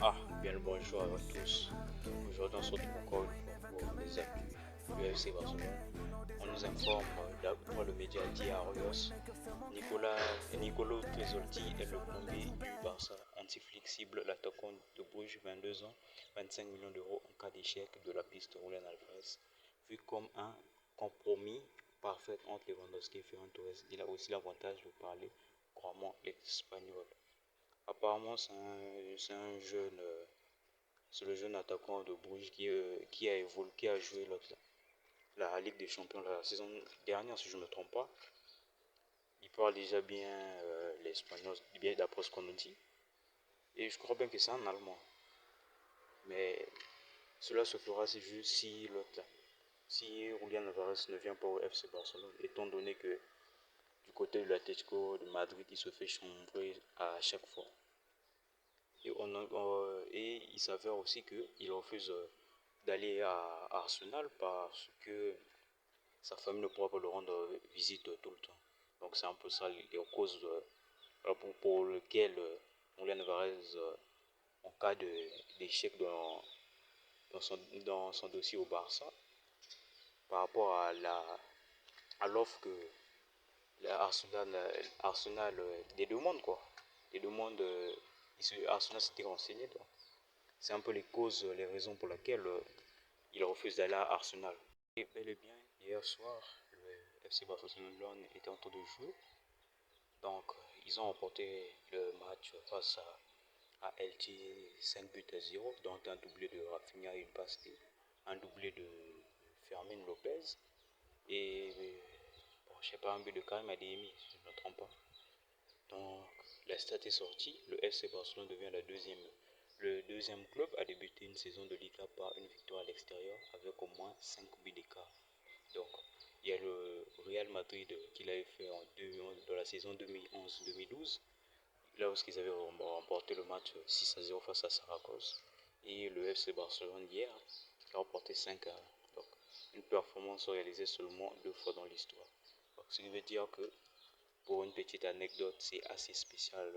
Ah, bien le bonjour à tous. Aujourd'hui, on se retrouve encore une fois pour les actus du FC Barcelone. On nous informe d'après le média Diarios, Nicolas, Nicolo Tresolti est le plombier du Barça. Anti-flexible, l'attaquant de Bruges, 22 ans, 25 millions d'euros en cas d'échec de la piste Julián Alvarez, vu comme un compromis parfait entre Lewandowski et Ferran Torres. Il a aussi l'avantage de parler couramment l'espagnol. Apparemment, c'est un jeune, c'est le jeune attaquant de Bruges qui a évolué, qui a joué la Ligue des Champions la saison dernière, si je ne me trompe pas. Il parle déjà bien l'espagnol, bien d'après ce qu'on nous dit. Et je crois bien que c'est un Allemand. Mais cela se fera si Julián Alvarez ne vient pas au FC Barcelone, étant donné que du côté de l'Atlético de Madrid, il se fait chambrer à chaque fois. Et il s'avère aussi qu'il refuse d'aller à Arsenal parce que sa famille ne pourra pas le rendre visite tout le temps. Donc c'est un peu ça les causes pour lesquelles Julián Alvarez, en cas d'échec dans son dossier au Barça, par rapport à l'offre que Arsenal des demandes quoi. Des demandes, Arsenal s'était renseigné. Donc. C'est un peu les causes, les raisons pour lesquelles il refuse d'aller à Arsenal. Et bel et bien, hier soir, le FC Barcelone était en train de jouer. Donc, ils ont remporté le match face à LG 5 buts à 0, dont un doublé de Rafinha et une passe un doublé de Fermin Lopez. Et, bon, je sais pas, un but de Karim Adeyemi, si je ne me trompe pas. Donc, la stat est sortie. Le FC Barcelone devient le deuxième club à débuter une saison de Liga par une victoire à l'extérieur avec au moins 5 buts d'écart. Donc, il y a le Real Madrid qui l'avait fait dans la saison 2011-2012, là où ils avaient remporté le match 6 à 0 face à Saragosse. Et le FC Barcelone hier qui a remporté 5 à 1. Donc, une performance réalisée seulement 2 fois dans l'histoire. Ce qui veut dire que, pour une petite anecdote, c'est assez spécial.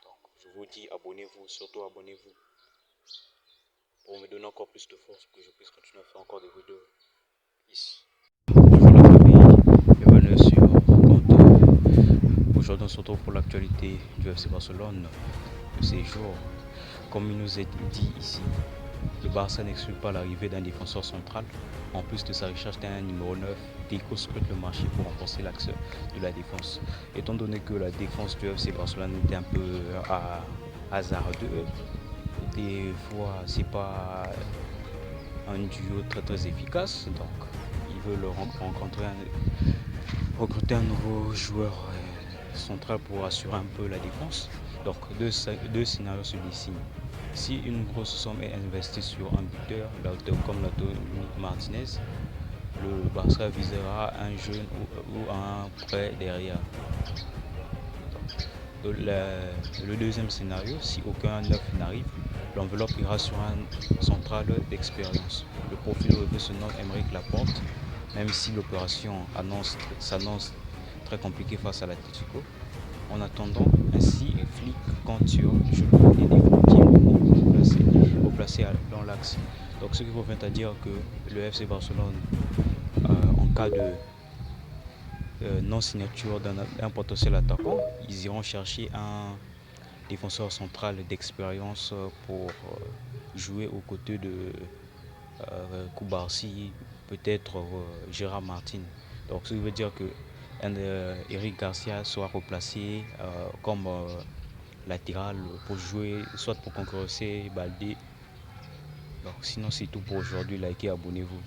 Donc, je vous dis, abonnez-vous, surtout abonnez-vous, pour me donner encore plus de force, pour que je puisse continuer à faire encore des vidéos ici. Bonjour la famille, bienvenue sur mon compte. Aujourd'hui, on se retrouve pour l'actualité du FC Barcelone de ces jours. Comme il nous est dit ici, le Barça n'exclut pas l'arrivée d'un défenseur central. En plus de sa recherche d'un numéro 9, Deco scrute le marché pour renforcer l'axe de la défense. Étant donné que la défense du FC Barcelone était un peu hasardeuse, des fois c'est pas un duo très efficace, donc il veut recruter un nouveau joueur central pour assurer un peu la défense. Donc deux scénarios se dessinent. Si une grosse somme est investie sur un buteur comme Lautaro Martinez, le Barça visera un jeune ou un prêt derrière. Le deuxième scénario, si aucun neuf n'arrive, l'enveloppe ira sur un central d'expérience. Le profil revenu se nomme Aymeric Laporte, même si l'opération s'annonce très compliquée face à l'Atlético. En attendant, ainsi Flick compte sur Jules et définitivement placé dans l'axe. Donc ce qui revient à dire que le FC Barcelone, en cas de non-signature d'un potentiel attaquant, ils iront chercher un défenseur central d'expérience pour jouer aux côtés de Koubarsi, peut-être Gérard Martin. Donc ce qui veut dire que Eric Garcia soit replacé comme latéral pour jouer, soit pour concurrencer Baldé. Donc sinon c'est tout pour aujourd'hui, likez, abonnez-vous.